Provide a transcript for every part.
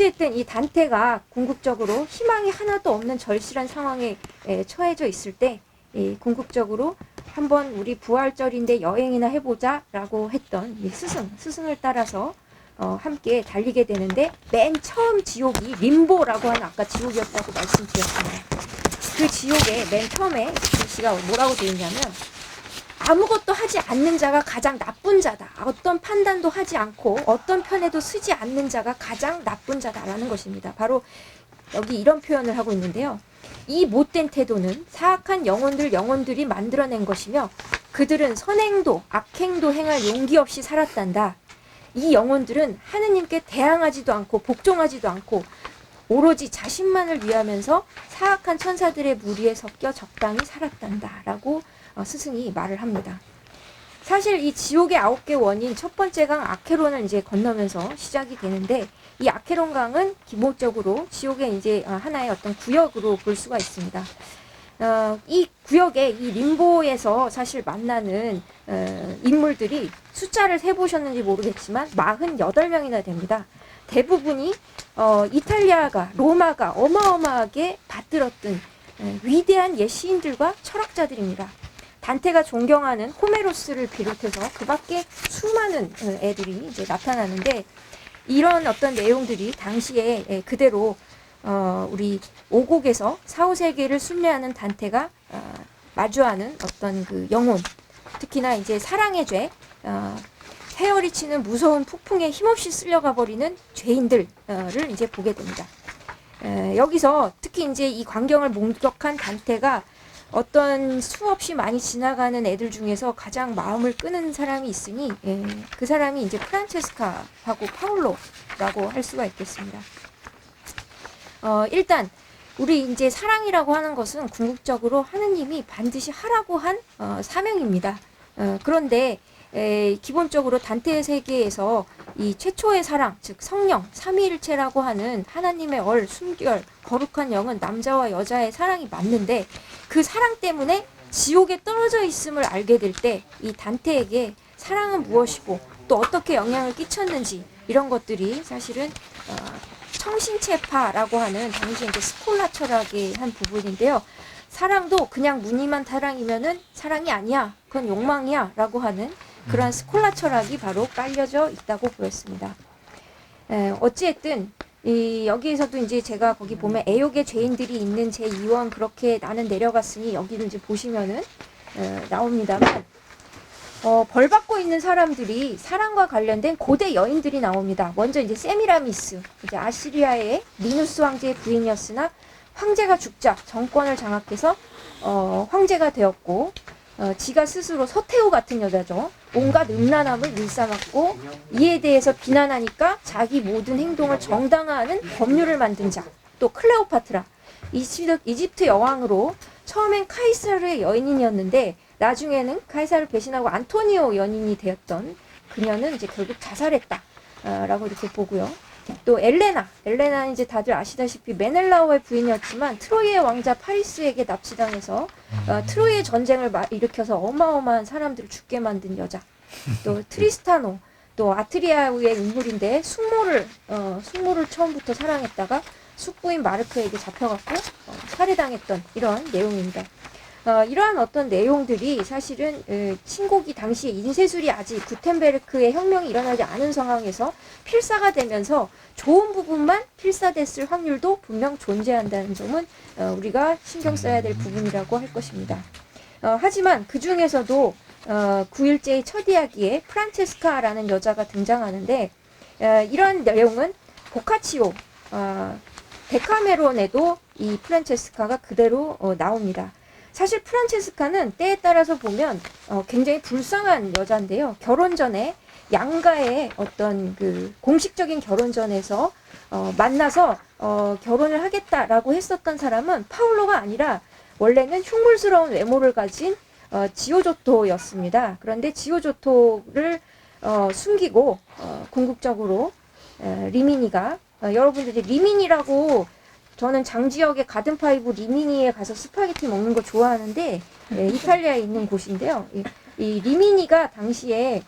어쨌든 이 단테가 궁극적으로 희망이 하나도 없는 절실한 상황에 처해져 있을 때 궁극적으로 한번 우리 부활절인데 여행이나 해보자 라고 했던 이 스승을 따라서 함께 달리게 되는데, 맨 처음 지옥이 림보라고 하는 아까 지옥이었다고 말씀드렸습니다. 그 지옥에 맨 처음에 글씨가 뭐라고 되어 있냐면, 아무것도 하지 않는 자가 가장 나쁜 자다. 어떤 판단도 하지 않고 어떤 편에도 서지 않는 자가 가장 나쁜 자다라는 것입니다. 바로 여기 이런 표현을 하고 있는데요. 이 못된 태도는 사악한 영혼들이 만들어낸 것이며 그들은 선행도 악행도 행할 용기 없이 살았단다. 이 영혼들은 하느님께 대항하지도 않고 복종하지도 않고 오로지 자신만을 위하면서 사악한 천사들의 무리에 섞여 적당히 살았단다 라고 스승이 말을 합니다. 사실 이 지옥의 9개 원인 첫 번째 강 아케론을 이제 건너면서 시작이 되는데, 이 아케론 강은 기본적으로 지옥의 이제 하나의 어떤 구역으로 볼 수가 있습니다. 이 구역에 이 림보에서 사실 만나는 인물들이 숫자를 세보셨는지 모르겠지만 48명이나 됩니다. 대부분이 이탈리아가, 로마가 어마어마하게 받들었던 위대한 옛 시인들과 철학자들입니다. 단테가 존경하는 호메로스를 비롯해서 그 밖에 수많은 애들이 이제 나타나는데, 이런 어떤 내용들이 당시에 그대로 우리 오곡에서 4, 5세기를 순례하는 단테가 마주하는 어떤 그 영혼, 특히나 이제 사랑의 죄, 헤어리치는 무서운 폭풍에 힘없이 쓸려가 버리는 죄인들을 이제 보게 됩니다. 여기서 특히 이제 이 광경을 목격한 단테가 어떤 수없이 많이 지나가는 애들 중에서 가장 마음을 끄는 사람이 있으니 그 사람이 이제 프란체스카하고 파울로라고 할 수가 있겠습니다. 일단 우리 이제 사랑이라고 하는 것은 궁극적으로 하느님이 반드시 하라고 한 사명입니다. 그런데 기본적으로 단테의 세계에서 이 최초의 사랑, 즉 성령, 삼위일체라고 하는 하나님의 숨결, 거룩한 영은 남자와 여자의 사랑이 맞는데, 그 사랑 때문에 지옥에 떨어져 있음을 알게 될 때 이 단테에게 사랑은 무엇이고 또 어떻게 영향을 끼쳤는지, 이런 것들이 사실은 청신체파라고 하는 당시 이제 스콜라 철학의 한 부분인데요. 사랑도 그냥 무늬만 사랑이면은 사랑이 아니야, 그건 욕망이야 라고 하는 그러한 스콜라 철학이 바로 깔려져 있다고 보였습니다. 어찌됐든 여기에서도 이제 제가 거기 보면 애욕의 죄인들이 있는 제2원 그렇게 나는 내려갔으니 여기를 이제 보시면은 나옵니다만, 벌 받고 있는 사람들이 사랑과 관련된 고대 여인들이 나옵니다. 먼저 이제 세미라미스, 이제 아시리아의 미누스 황제의 부인이었으나 황제가 죽자 정권을 장악해서 황제가 되었고, 지가 스스로 서태후 같은 여자죠. 온갖 음란함을 일삼았고 이에 대해서 비난하니까 자기 모든 행동을 정당화하는 법률을 만든 자. 또 클레오파트라, 이집트 여왕으로 처음엔 카이사르의 여인이었는데 나중에는 카이사르를 배신하고 안토니오 연인이 되었던 그녀는 이제 결국 자살했다 라고 이렇게 보고요. 또 엘레나는 이제 다들 아시다시피 메넬라오의 부인이었지만 트로이의 왕자 파리스에게 납치당해서 트로이의 전쟁을 일으켜서 어마어마한 사람들을 죽게 만든 여자. 또 트리스타노, 또 아트리아의 인물인데 숙모를 처음부터 사랑했다가 숙부인 마르크에게 잡혀갖고 살해당했던 이런 내용입니다. 이러한 어떤 내용들이 사실은 신곡이 당시에 인쇄술이 아직 구텐베르크의 혁명이 일어나지 않은 상황에서 필사가 되면서 좋은 부분만 필사됐을 확률도 분명 존재한다는 점은 우리가 신경 써야 될 부분이라고 할 것입니다. 하지만 그 중에서도 9일째의 첫 이야기에 프란체스카라는 여자가 등장하는데, 이런 내용은 보카치오, 데카메론에도 이 프란체스카가 그대로 나옵니다. 사실 프란체스카는 때에 따라서 보면 굉장히 불쌍한 여자인데요. 결혼 전에 양가의 어떤 그 공식적인 결혼전에서 만나서 결혼을 하겠다라고 했었던 사람은 파울로가 아니라 원래는 흉물스러운 외모를 가진 지오조토였습니다. 그런데 지오조토를 숨기고 궁극적으로 리미니가, 여러분들이 리미니라고, 저는 장지역의 가든파이브 리미니에 가서 스파게티 먹는 거 좋아하는데 이탈리아에 있는 곳인데요. 이 리미니가 당시에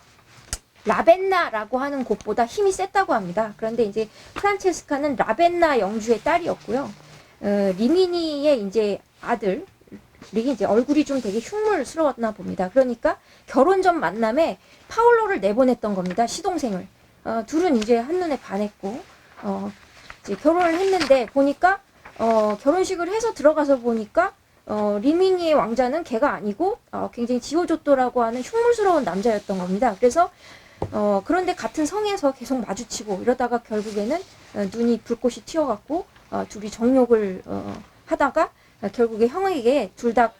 라벤나라고 하는 곳보다 힘이 셌다고 합니다. 그런데 이제 프란체스카는 라벤나 영주의 딸이었고요. 리미니의 이제 아들이 이제 얼굴이 좀 되게 흉물스러웠나 봅니다. 그러니까 결혼 전 만남에 파울로를 내보냈던 겁니다. 시동생을. 둘은 이제 한눈에 반했고, 이제 결혼을 했는데 보니까, 결혼식을 해서 들어가서 보니까, 리미니의 왕자는 걔가 아니고, 굉장히 지오조토라고 하는 흉물스러운 남자였던 겁니다. 그래서, 그런데 같은 성에서 계속 마주치고 이러다가 결국에는 눈이 불꽃이 튀어갖고, 둘이 정욕을, 하다가, 결국에 형에게 둘 다,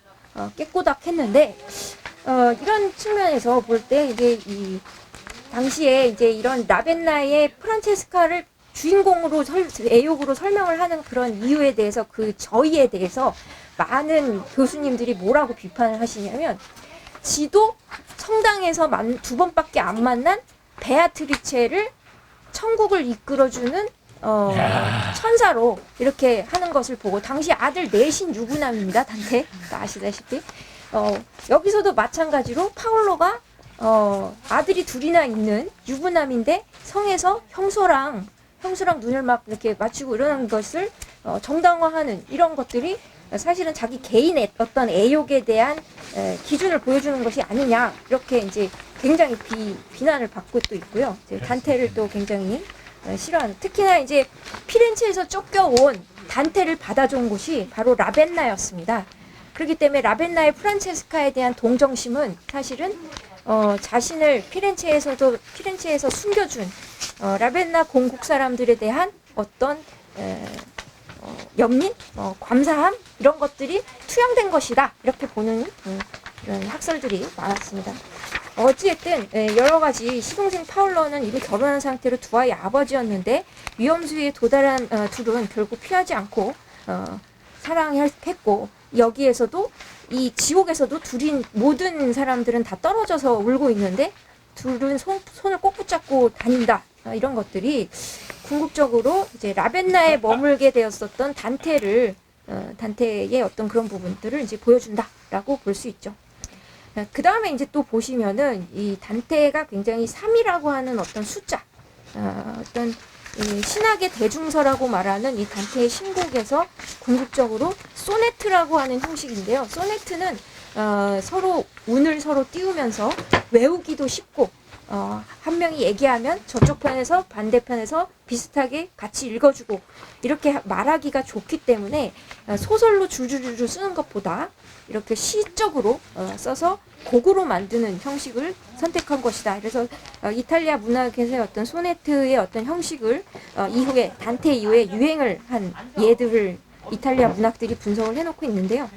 깨꼬닥했는데, 이런 측면에서 볼 때 이제 이 당시에 이제 이런 라벤나의 프란체스카를 주인공으로 애욕으로 설명을 하는 그런 이유에 대해서 그 저희에 대해서 많은 교수님들이 뭐라고 비판을 하시냐면 지도 성당에서 두 번밖에 안 만난 베아트리체를 천국을 이끌어주는 천사로 이렇게 하는 것을 보고 당시 아들 넷인 유부남입니다. 단테 아시다시피 여기서도 마찬가지로 파울로가 아들이 둘이나 있는 유부남인데 성에서 형수랑 눈을 막 이렇게 맞추고 이러는 것을 정당화하는 이런 것들이 사실은 자기 개인의 어떤 애욕에 대한 기준을 보여주는 것이 아니냐 이렇게 이제 굉장히 비난을 받고 또 있고요. 이제 단테를 또 굉장히 싫어하는 특히나 이제 피렌체에서 쫓겨온 단테를 받아준 곳이 바로 라벤나였습니다. 그렇기 때문에 라벤나의 프란체스카에 대한 동정심은 사실은 자신을 피렌체에서 숨겨준 라벤나 공국 사람들에 대한 어떤 연민, 감사함 이런 것들이 투영된 것이다 이렇게 보는 이런 학설들이 많았습니다. 어찌됐든 여러 가지 시동생 파울로는 이미 결혼한 상태로 두 아이 아버지였는데 위험수위에 도달한 둘은 결국 피하지 않고 사랑했고 여기에서도 이 지옥에서도 모든 사람들은 다 떨어져서 울고 있는데 둘은 손을 꼭 붙잡고 다닌다. 이런 것들이 궁극적으로 이제 라벤나에 머물게 되었었던 단테의 어떤 그런 부분들을 이제 보여준다라고 볼 수 있죠. 그 다음에 이제 또 보시면은 이 단테가 굉장히 3이라고 하는 어떤 숫자, 어떤 신학의 대중서라고 말하는 이 단테의 신곡에서 궁극적으로 소네트라고 하는 형식인데요. 소네트는 서로 운을 서로 띄우면서 외우기도 쉽고 한 명이 얘기하면 저쪽 편에서 반대편에서 비슷하게 같이 읽어주고 이렇게 말하기가 좋기 때문에 소설로 줄줄줄 쓰는 것보다 이렇게 시적으로 써서 곡으로 만드는 형식을 선택한 것이다. 그래서 이탈리아 문학에서의 어떤 소네트의 어떤 형식을 이후에 단테 이후에 유행을 한 예들을 이탈리아 문학들이 분석을 해놓고 있는데요.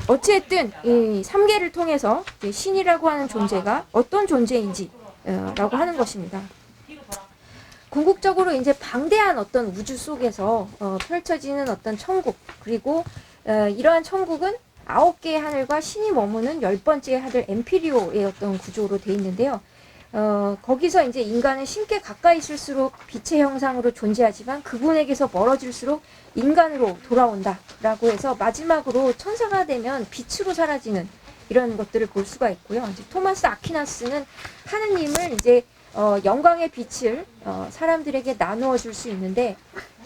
어찌됐든 이 3계를 통해서 신이라고 하는 존재가 어떤 존재인지 라고 하는 것입니다. 궁극적으로 이제 방대한 어떤 우주 속에서 펼쳐지는 어떤 천국 그리고 이러한 천국은 9개의 하늘과 신이 머무는 10번째 하늘 엠피리오의 어떤 구조로 되어 있는데요. 거기서 이제 인간은 신께 가까이 있을수록 빛의 형상으로 존재하지만 그분에게서 멀어질수록 인간으로 돌아온다라고 해서 마지막으로 천사가 되면 빛으로 사라지는 이런 것들을 볼 수가 있고요. 이제 토마스 아퀴나스는 하느님을 이제 영광의 빛을 사람들에게 나누어 줄 수 있는데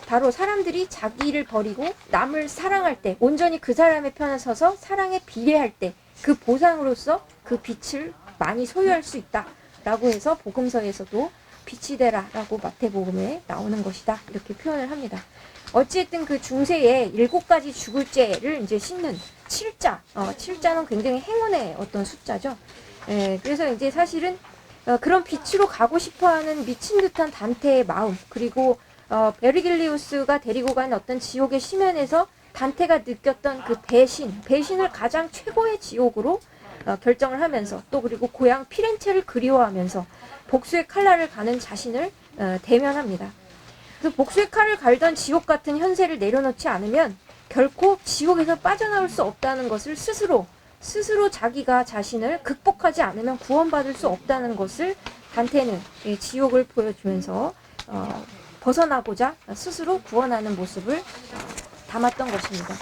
바로 사람들이 자기를 버리고 남을 사랑할 때 온전히 그 사람의 편에 서서 사랑에 비례할 때 그 보상으로서 그 빛을 많이 소유할 수 있다 라고 해서 복음서에서도 빛이 되라 라고 마태복음에 나오는 것이다 이렇게 표현을 합니다. 어찌됐든 그 중세에 7가지 죽을 죄를 이제 씻는 7자 7자는 굉장히 행운의 어떤 숫자죠. 그래서 이제 사실은 그런 빛으로 가고 싶어하는 미친 듯한 단테의 마음 그리고 베르길리우스가 데리고 간 어떤 지옥의 심연에서 단테가 느꼈던 그 배신을 가장 최고의 지옥으로 결정을 하면서 또 그리고 고향 피렌체를 그리워하면서 복수의 칼날을 가는 자신을 대면합니다. 그래서 복수의 칼을 갈던 지옥 같은 현세를 내려놓지 않으면 결코 지옥에서 빠져나올 수 없다는 것을 스스로 자기가 자신을 극복하지 않으면 구원받을 수 없다는 것을 단테는 지옥을 보여주면서 벗어나고자 스스로 구원하는 모습을 담았던 것입니다.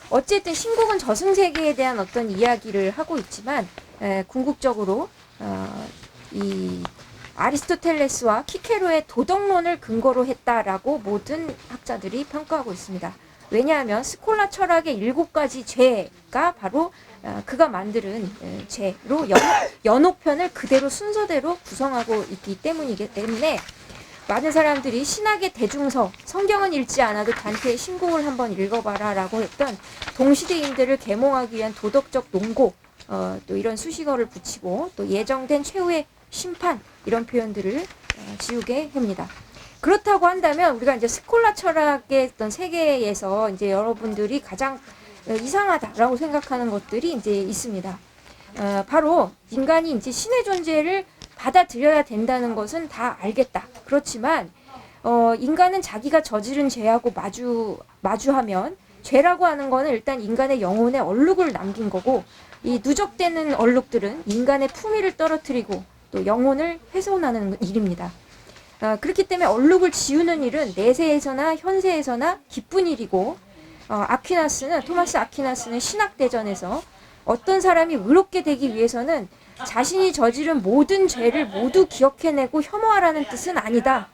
어쨌든 신곡은 저승세계에 대한 어떤 이야기를 하고 있지만 궁극적으로 이 아리스토텔레스와 키케로의 도덕론을 근거로 했다라고 모든 학자들이 평가하고 있습니다. 왜냐하면 스콜라 철학의 7가지 죄가 바로 그가 만드는 죄로 연옥편을 그대로 순서대로 구성하고 있기 때문이기 때문에 많은 사람들이 신학의 대중서, 성경은 읽지 않아도 단테의 신공을 한번 읽어봐라 라고 했던 동시대인들을 계몽하기 위한 도덕적 논고, 또 이런 수식어를 붙이고 또 예정된 최후의 심판 이런 표현들을 지우게 합니다. 그렇다고 한다면 우리가 이제 스콜라 철학의 어떤 세계에서 이제 여러분들이 가장 이상하다라고 생각하는 것들이 이제 있습니다. 바로 인간이 이제 신의 존재를 받아들여야 된다는 것은 다 알겠다. 그렇지만 인간은 자기가 저지른 죄하고 마주하면 죄라고 하는 것은 일단 인간의 영혼에 얼룩을 남긴 거고 이 누적되는 얼룩들은 인간의 품위를 떨어뜨리고 또 영혼을 훼손하는 일입니다. 그렇기 때문에 얼룩을 지우는 일은 내세에서나 현세에서나 기쁜 일이고 토마스 아퀴나스는 신학대전에서 어떤 사람이 의롭게 되기 위해서는 자신이 저지른 모든 죄를 모두 기억해내고 혐오하라는 뜻은 아니다.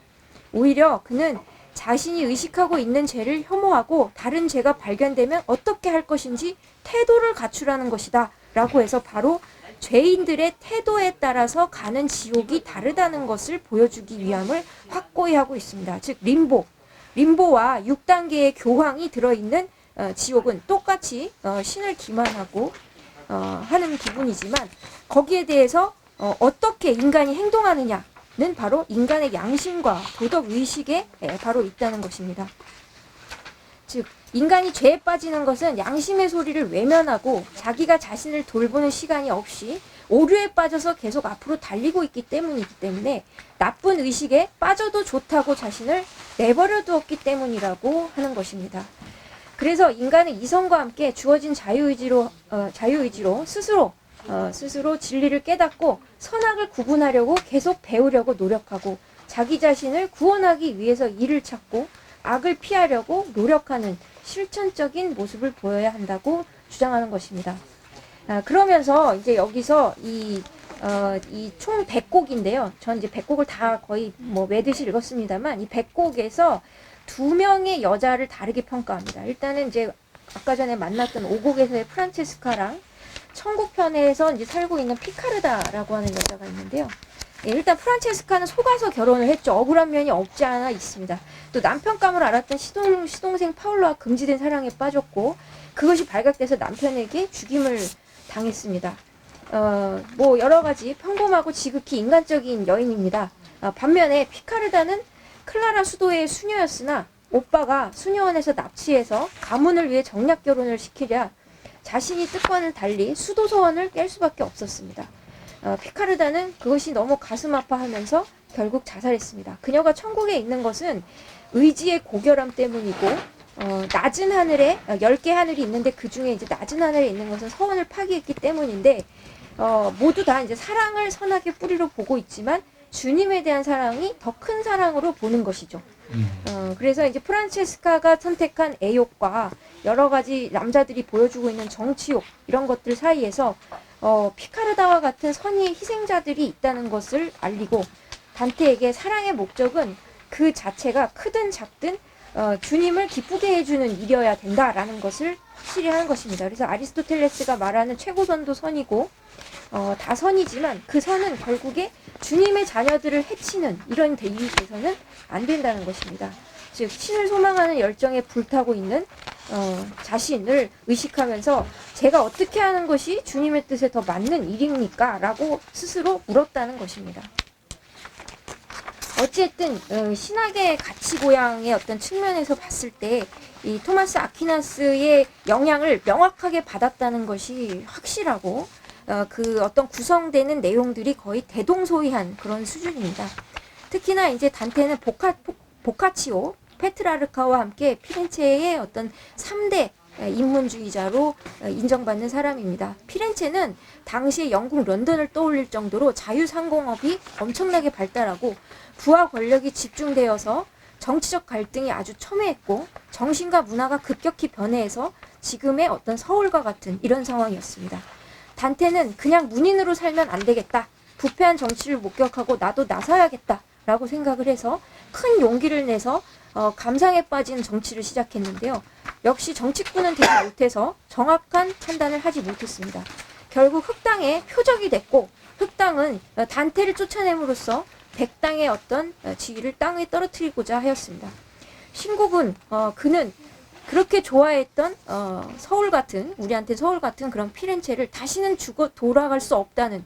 오히려 그는 자신이 의식하고 있는 죄를 혐오하고 다른 죄가 발견되면 어떻게 할 것인지 태도를 갖추라는 것이다. 라고 해서 바로 죄인들의 태도에 따라서 가는 지옥이 다르다는 것을 보여주기 위함을 확고히 하고 있습니다. 즉 림보와 6단계의 교황이 들어있는 지옥은 똑같이 신을 기만하고 하는 부분이지만 거기에 대해서 어떻게 인간이 행동하느냐는 바로 인간의 양심과 도덕의식에 바로 있다는 것입니다. 즉 인간이 죄에 빠지는 것은 양심의 소리를 외면하고 자기가 자신을 돌보는 시간이 없이 오류에 빠져서 계속 앞으로 달리고 있기 때문이기 때문에 나쁜 의식에 빠져도 좋다고 자신을 내버려 두었기 때문이라고 하는 것입니다. 그래서 인간은 이성과 함께 주어진 자유의지로 스스로 진리를 깨닫고 선악을 구분하려고 계속 배우려고 노력하고 자기 자신을 구원하기 위해서 이를 찾고 악을 피하려고 노력하는 실천적인 모습을 보여야 한다고 주장하는 것입니다. 그러면서 이제 여기서 이 총 100곡인데요. 전 이제 100곡을 다 거의 매듯이 읽었습니다만 이 100곡에서 2명의 여자를 다르게 평가합니다. 일단은 이제 아까 전에 만났던 5곡에서의 프란체스카랑 천국편에서 이제 살고 있는 피카르다라고 하는 여자가 있는데요. 일단 프란체스카는 속아서 결혼을 했죠. 억울한 면이 없지 않아 있습니다. 또 남편감을 알았던 시동생 파울로와 금지된 사랑에 빠졌고 그것이 발각돼서 남편에게 죽임을 당했습니다. 여러 가지 평범하고 지극히 인간적인 여인입니다. 반면에 피카르다는 클라라 수도의 수녀였으나 오빠가 수녀원에서 납치해서 가문을 위해 정략 결혼을 시키랴 자신이 뜻과는 달리 수도 소원을 깰 수밖에 없었습니다. 피카르다는 그것이 너무 가슴 아파하면서 결국 자살했습니다. 그녀가 천국에 있는 것은 의지의 고결함 때문이고 낮은 하늘에 10개 하늘이 있는데 그 중에 이제 낮은 하늘에 있는 것은 서원을 파기했기 때문인데 모두 다 이제 사랑을 선하게 뿌리로 보고 있지만 주님에 대한 사랑이 더 큰 사랑으로 보는 것이죠. 그래서 이제 프란체스카가 선택한 애욕과 여러 가지 남자들이 보여주고 있는 정치욕 이런 것들 사이에서 피카르다와 같은 선의의 희생자들이 있다는 것을 알리고 단테에게 사랑의 목적은 그 자체가 크든 작든 주님을 기쁘게 해주는 일이어야 된다라는 것을 확실히 하는 것입니다. 그래서 아리스토텔레스가 말하는 최고선도 선이고 다 선이지만 그 선은 결국에 주님의 자녀들을 해치는 이런 대입이 돼서는 안 된다는 것입니다. 즉 신을 소망하는 열정에 불타고 있는 자신을 의식하면서 제가 어떻게 하는 것이 주님의 뜻에 더 맞는 일입니까? 라고 스스로 물었다는 것입니다. 어쨌든 신학의 가치고양의 어떤 측면에서 봤을 때 이 토마스 아퀴나스의 영향을 명확하게 받았다는 것이 확실하고 그 어떤 구성되는 내용들이 거의 대동소이한 그런 수준입니다. 특히나 이제 단테는 보카치오, 페트라르카와 함께 피렌체의 어떤 3대 인문주의자로 인정받는 사람입니다. 피렌체는 당시에 영국 런던을 떠올릴 정도로 자유상공업이 엄청나게 발달하고 부와 권력이 집중되어서 정치적 갈등이 아주 첨예했고 정신과 문화가 급격히 변해서 지금의 어떤 서울과 같은 이런 상황이었습니다. 단테는 그냥 문인으로 살면 안 되겠다. 부패한 정치를 목격하고 나도 나서야겠다라고 생각을 해서 큰 용기를 내서 감상에 빠진 정치를 시작했는데요. 역시 정치꾼은 되지 못해서 정확한 판단을 하지 못했습니다. 결국 흑당의 표적이 됐고, 흑당은 단테를 쫓아냄으로써 백당의 어떤 지위를 땅에 떨어뜨리고자 하였습니다. 신곡은 그는 그렇게 좋아했던 서울 같은, 우리한테 서울 같은 그런 피렌체를 다시는 죽어 돌아갈 수 없다는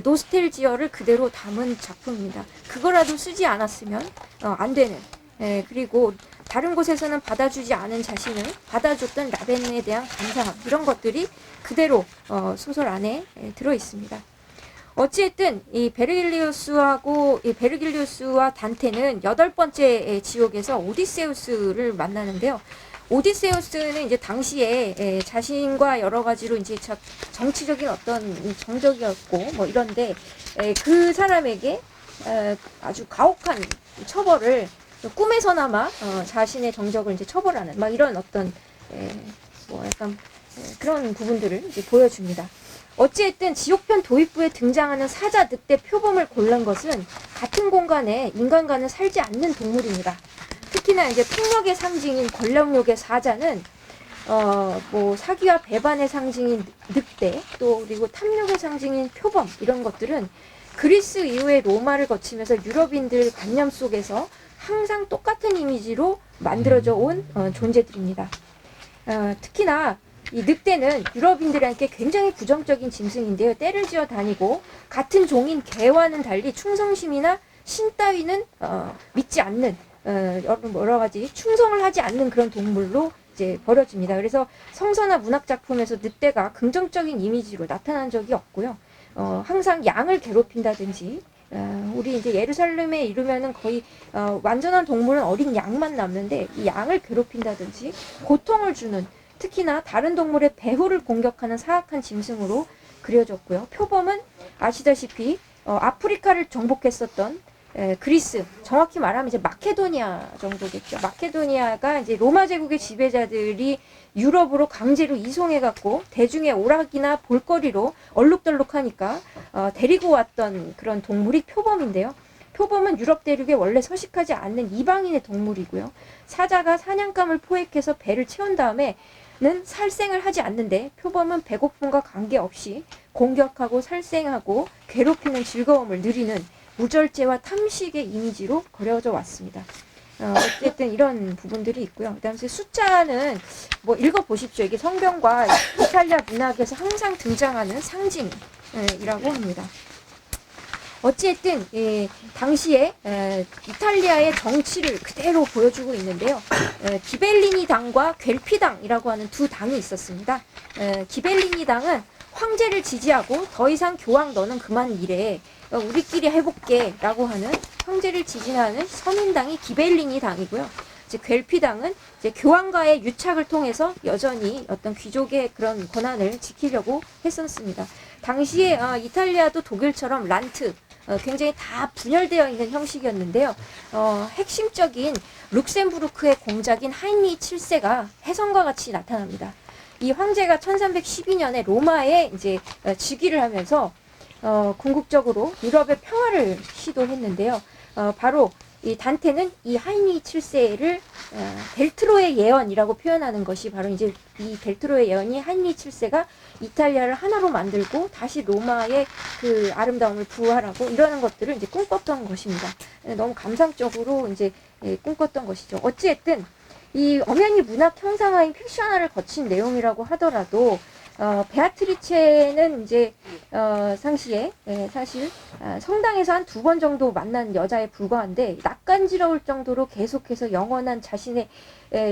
노스텔지어를 그대로 담은 작품입니다. 그거라도 쓰지 않았으면 안 되는, 그리고 다른 곳에서는 받아주지 않은 자신을 받아줬던 라벤에 대한 감사함, 이런 것들이 그대로 소설 안에 들어 있습니다. 어찌됐든 이 베르길리우스와 단테는 8번째 지옥에서 오디세우스를 만나는데요. 오디세우스는 이제 당시에 자신과 여러 가지로 이제 정치적인 어떤 정적이었고 뭐 이런데 그 사람에게 아주 가혹한 처벌을 꿈에서나마 자신의 정적을 이제 처벌하는 막 이런 어떤 뭐 약간 그런 부분들을 이제 보여줍니다. 어찌됐든 지옥편 도입부에 등장하는 사자, 늑대, 표범을 고른 것은 같은 공간에 인간과는 살지 않는 동물입니다. 특히나 이제 폭력의 상징인 권력욕의 사자는 뭐 사기와 배반의 상징인 늑대, 또 그리고 탐욕의 상징인 표범, 이런 것들은 그리스 이후에 로마를 거치면서 유럽인들 관념 속에서 항상 똑같은 이미지로 만들어져 온 존재들입니다. 특히나 이 늑대는 유럽인들에게 굉장히 부정적인 짐승인데요. 떼를 지어 다니고 같은 종인 개와는 달리 충성심이나 신 따위는 믿지 않는 여러 가지 충성을 하지 않는 그런 동물로 이제 버려집니다. 그래서 성서나 문학 작품에서 늑대가 긍정적인 이미지로 나타난 적이 없고요. 항상 양을 괴롭힌다든지, 우리 이제 예루살렘에 이르면은 거의 완전한 동물은 어린 양만 남는데 이 양을 괴롭힌다든지 고통을 주는, 특히나 다른 동물의 배후를 공격하는 사악한 짐승으로 그려졌고요. 표범은 아시다시피 아프리카를 정복했었던 그리스, 정확히 말하면 이제 마케도니아 정도겠죠. 마케도니아가 이제 로마 제국의 지배자들이 유럽으로 강제로 이송해갖고 대중의 오락이나 볼거리로 얼룩덜룩하니까 데리고 왔던 그런 동물이 표범인데요. 표범은 유럽 대륙에 원래 서식하지 않는 이방인의 동물이고요. 사자가 사냥감을 포획해서 배를 채운 다음에는 살생을 하지 않는데, 표범은 배고픔과 관계없이 공격하고 살생하고 괴롭히는 즐거움을 누리는 무절제와 탐식의 이미지로 그려져 왔습니다. 어쨌든 이런 부분들이 있고요. 그 다음에 숫자는 뭐 읽어보십시오. 이게 성경과 이탈리아 문학에서 항상 등장하는 상징이라고 합니다. 어찌됐든 당시에 이탈리아의 정치를 그대로 보여주고 있는데요. 기벨리니 당과 겔피당이라고 하는 두 당이 있었습니다. 기벨리니 당은 황제를 지지하고 더 이상 교황 너는 그만 일해, 우리끼리 해볼게 라고 하는 황제를 지지하는 서민당이 기벨리니 당이고요. 이제 겔피당은 이제 교황과의 유착을 통해서 여전히 어떤 귀족의 그런 권한을 지키려고 했었습니다. 당시에 이탈리아도 독일처럼 란트, 굉장히 다 분열되어 있는 형식이었는데요. 핵심적인 룩셈부르크의 공작인 하인리 7세가 혜성과 같이 나타납니다. 이 황제가 1312년에 로마에 이제 즉위를 하면서 궁극적으로 유럽의 평화를 시도했는데요. 바로 이 단테는 이 하인리 7세를 벨트로의 예언이라고 표현하는 것이 바로 이제 이 벨트로의 예언이 하인리 7세가 이탈리아를 하나로 만들고 다시 로마의 그 아름다움을 부활하고 이러는 것들을 이제 꿈꿨던 것입니다. 너무 감상적으로 이제 꿈꿨던 것이죠. 어찌됐든 이 엄연히 문학 형상화인 픽션화를 거친 내용이라고 하더라도 베아트리체는 이제 상시에 사실 성당에서 한 2번 정도 만난 여자에 불과한데, 낯간지러울 정도로 계속해서 영원한 자신의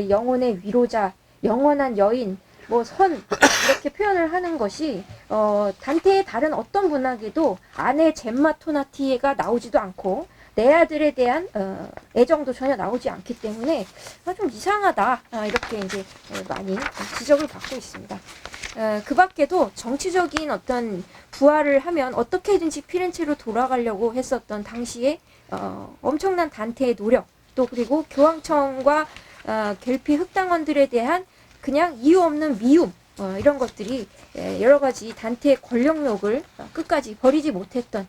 영혼의 위로자, 영원한 여인, 뭐 선, 이렇게 표현을 하는 것이 단테의 다른 어떤 문학에도 아내 젬마 토나티가 나오지도 않고 내 아들에 대한 애정도 전혀 나오지 않기 때문에 좀 이상하다, 이렇게 이제 많이 지적을 받고 있습니다. 그 밖에도 정치적인 어떤 부활을 하면 어떻게든지 피렌체로 돌아가려고 했었던 당시에 엄청난 단테의 노력, 또 그리고 교황청과 겔피 흑당원들에 대한 그냥 이유 없는 미움, 이런 것들이 여러 가지 단테의 권력욕을 끝까지 버리지 못했던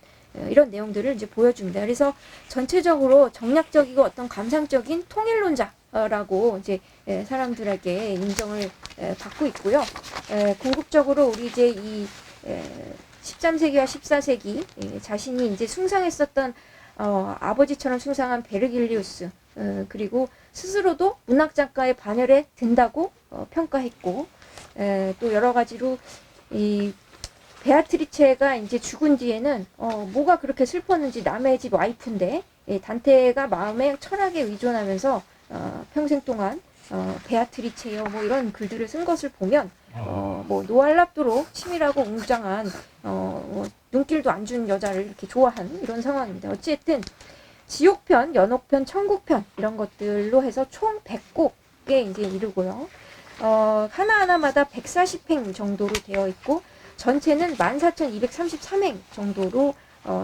이런 내용들을 이제 보여줍니다. 그래서 전체적으로 정략적이고 어떤 감상적인 통일론자라고 이제 사람들에게 인정을 받고 있고요. 궁극적으로 우리 이제 이 13세기와 14세기 자신이 이제 숭상했었던 아버지처럼 숭상한 베르길리우스 그리고 스스로도 문학 작가의 반열에 든다고 평가했고 또 여러 가지로 이 베아트리체가 이제 죽은 뒤에는 뭐가 그렇게 슬펐는지 남의 집 와이프인데 단테가 마음의 철학에 의존하면서 평생 동안 베아트리체요 뭐 이런 글들을 쓴 것을 보면 뭐 노알랍도록 치밀하고 웅장한 뭐 눈길도 안 준 여자를 이렇게 좋아하는 이런 상황입니다. 어쨌든 지옥편, 연옥편, 천국편 이런 것들로 해서 총 100곡에 이제 이르고요. 하나하나마다 140행 정도로 되어 있고 전체는 14,233행 정도로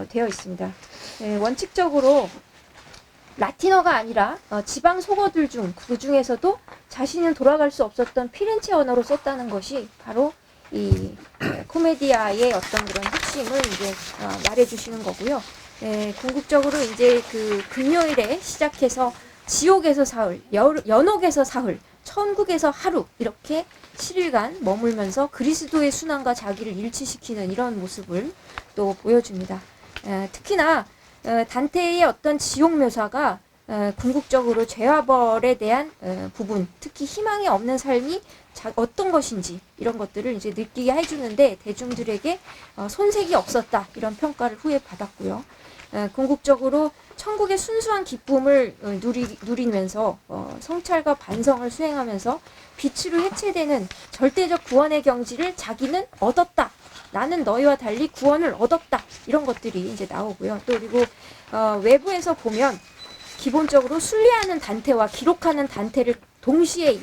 되어 있습니다. 원칙적으로 라틴어가 아니라 지방 속어들 중 그 중에서도 자신은 돌아갈 수 없었던 피렌체 언어로 썼다는 것이 바로 이 코메디아의 어떤 그런 핵심을 이제 말해주시는 거고요. 궁극적으로 이제 그 금요일에 시작해서 지옥에서 사흘, 연옥에서 사흘, 천국에서 하루 이렇게 7일간 머물면서 그리스도의 순환과 자기를 일치시키는 이런 모습을 또 보여줍니다. 특히나 단테의 어떤 지옥 묘사가 궁극적으로 죄와 벌에 대한 부분, 특히 희망이 없는 삶이 어떤 것인지 이런 것들을 이제 느끼게 해주는데 대중들에게 손색이 없었다 이런 평가를 후에 받았고요. 궁극적으로 천국의 순수한 기쁨을 누리면서 성찰과 반성을 수행하면서 빛으로 해체되는 절대적 구원의 경지를 자기는 얻었다. 나는 너희와 달리 구원을 얻었다. 이런 것들이 이제 나오고요. 또 그리고 외부에서 보면 기본적으로 순례하는 단테와 기록하는 단테를 동시에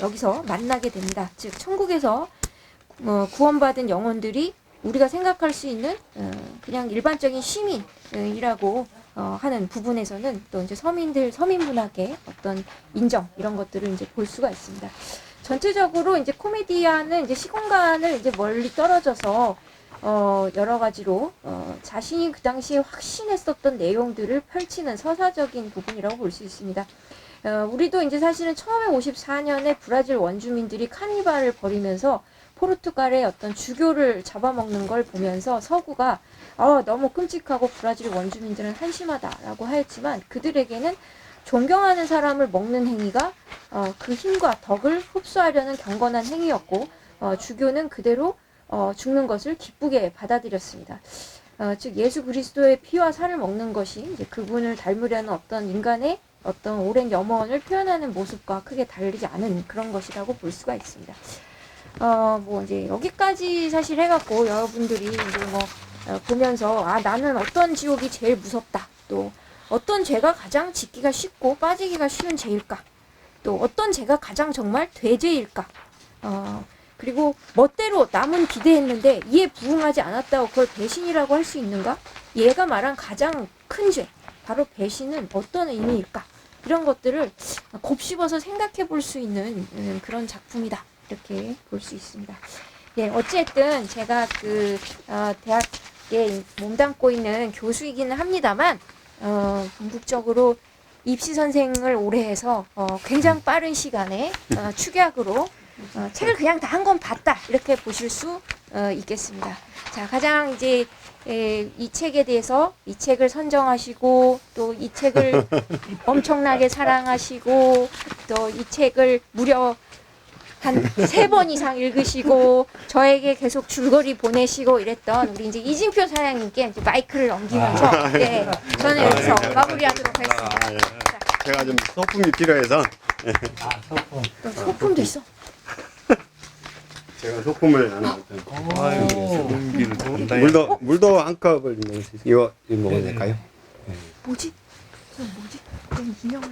여기서 만나게 됩니다. 즉 천국에서 구원받은 영혼들이 우리가 생각할 수 있는 그냥 일반적인 시민이라고 하는 부분에서는 또 이제 서민 문학의 어떤 인정 이런 것들을 이제 볼 수가 있습니다. 전체적으로 이제 코미디아는 이제 시공간을 이제 멀리 떨어져서 여러 가지로 자신이 그 당시에 확신했었던 내용들을 펼치는 서사적인 부분이라고 볼 수 있습니다. 우리도 이제 사실은 처음에 54년에 브라질 원주민들이 카니발을 벌이면서 포르투갈의 어떤 주교를 잡아먹는 걸 보면서 서구가 너무 끔찍하고 브라질 원주민들은 한심하다라고 하였지만 그들에게는 존경하는 사람을 먹는 행위가 그 힘과 덕을 흡수하려는 경건한 행위였고 주교는 그대로 죽는 것을 기쁘게 받아들였습니다. 즉 예수 그리스도의 피와 살을 먹는 것이 이제 그분을 닮으려는 어떤 인간의 어떤 오랜 염원을 표현하는 모습과 크게 다르지 않은 그런 것이라고 볼 수가 있습니다. 뭐 이제 여기까지 사실 해갖고 여러분들이 이제 뭐 보면서 나는 어떤 지옥이 제일 무섭다. 또 어떤 죄가 가장 짓기가 쉽고 빠지기가 쉬운 죄일까? 또 어떤 죄가 가장 정말 대죄일까? 그리고 멋대로 남은 기대했는데 이에 부응하지 않았다고 그걸 배신이라고 할 수 있는가? 얘가 말한 가장 큰 죄, 바로 배신은 어떤 의미일까? 이런 것들을 곱씹어서 생각해 볼 수 있는 그런 작품이다. 이렇게 볼 수 있습니다. 네, 어쨌든 제가 대학에 몸담고 있는 교수이기는 합니다만, 궁극적으로 입시 선생을 오래 해서 굉장히 빠른 시간에 축약으로 책을 그냥 다 한 권 봤다 이렇게 보실 수 있겠습니다. 자, 가장 이제 이 책에 대해서 이 책을 선정하시고 또 이 책을 엄청나게 사랑하시고 또 이 책을 무려 한 3번 이상 읽으시고 저에게 계속 줄거리 보내시고 이랬던 우리 이제 이진표 사장님께 이제 마이크를 넘기면서 저는 여기서 마무리하도록 하겠습니다. 예. 제가 좀 소품이 필요해서 소품. 또 소품도 있어. 제가 소품을 하나 아유, 물도 한 컵을 넣을 수 있어요. 이거 먹어도 될까요? 뭐지? 뭐지? 그럼 인형을